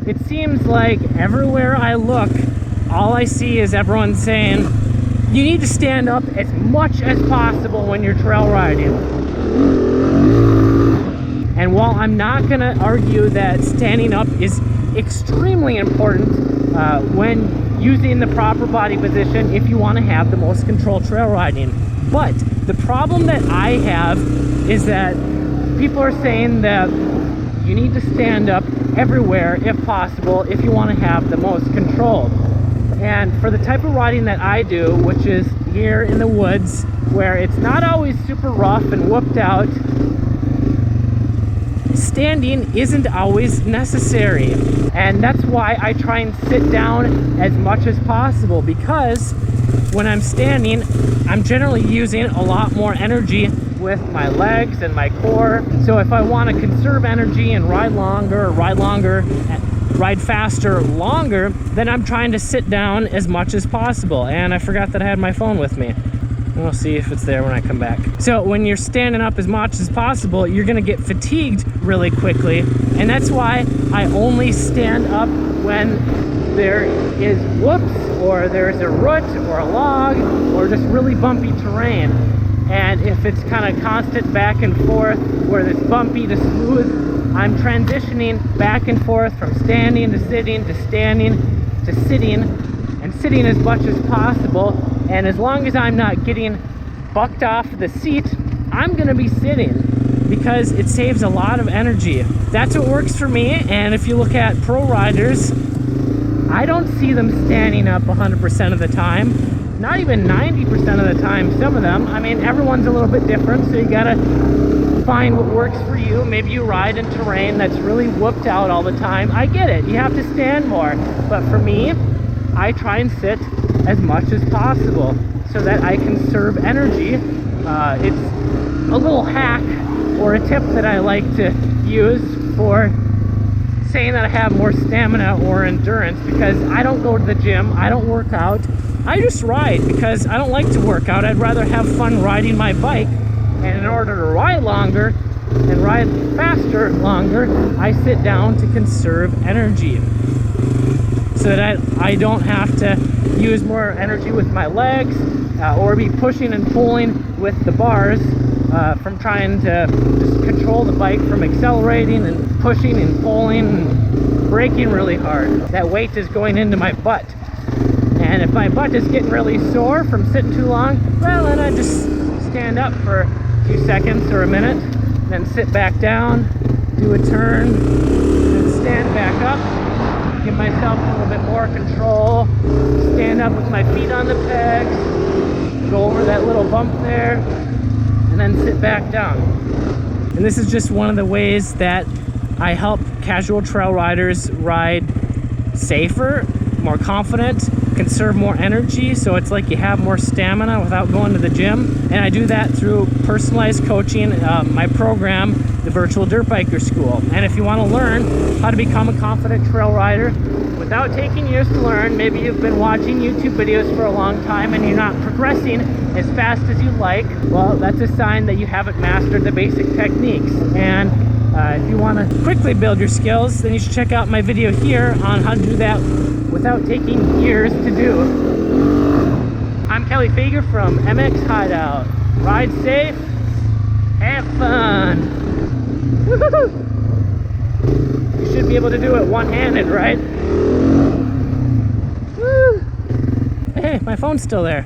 it seems like everywhere I look, all I see is everyone saying, you need to stand up as much as possible when you're trail riding. And while I'm not gonna argue that standing up is extremely important when using the proper body position if you want to have the most controlled trail riding, but the problem that I have is that people are saying that you need to stand up everywhere if possible if you want to have the most control. And for the type of riding that I do, which is here in the woods where it's not always super rough and whooped out, standing isn't always necessary. And that's why I try and sit down as much as possible, because when I'm standing, I'm generally using a lot more energy with my legs and my core. So if I want to conserve energy and ride faster longer, then I'm trying to sit down as much as possible. And I forgot that I had my phone with me. We'll see if it's there when I come back. So when you're standing up as much as possible, you're gonna get fatigued really quickly. And that's why I only stand up when there is whoops, or there's a root or a log, or just really bumpy terrain. And if it's kind of constant back and forth, where it's bumpy to smooth, I'm transitioning back and forth from standing to sitting to standing to sitting, and sitting as much as possible. And as long as I'm not getting bucked off the seat, I'm gonna be sitting, because it saves a lot of energy. That's what works for me. And if you look at pro riders, I don't see them standing up 100% of the time, not even 90% of the time, some of them. I mean, everyone's a little bit different, so you gotta find what works for you. Maybe you ride in terrain that's really whooped out all the time. I get it, you have to stand more. But for me, I try and sit as much as possible so that I conserve energy. It's a little hack or a tip that I like to use for saying that I have more stamina or endurance, because I don't go to the gym, I don't work out, I just ride because I don't like to work out. I'd rather have fun riding my bike, and in order to ride longer and ride faster longer, I sit down to conserve energy so that I don't have to use more energy with my legs or be pushing and pulling with the bars from trying to just control the bike from accelerating and pushing and pulling and braking really hard. That weight is going into my butt, and if my butt is getting really sore from sitting too long, well, then I just stand up for a few seconds or a minute, then sit back down, do a turn, and stand back up, give myself a little bit more control, stand up with my feet on the pegs, go over that little bump there, and then sit back down. And this is just one of the ways that I help casual trail riders ride safer, more confident, conserve more energy, so it's like you have more stamina without going to the gym. And I do that through personalized coaching, my program, the Virtual Dirt Biker School. And if you want to learn how to become a confident trail rider without taking years to learn, maybe you've been watching YouTube videos for a long time and you're not progressing as fast as you'd like, well, that's a sign that you haven't mastered the basic techniques. And if you want to quickly build your skills, then you should check out my video here on how to do that without taking years to do. I'm Kelly Fager from MXHideout. Ride safe, have fun. Woo-hoo-hoo. You should be able to do it one-handed, right? Woo. Hey, my phone's still there.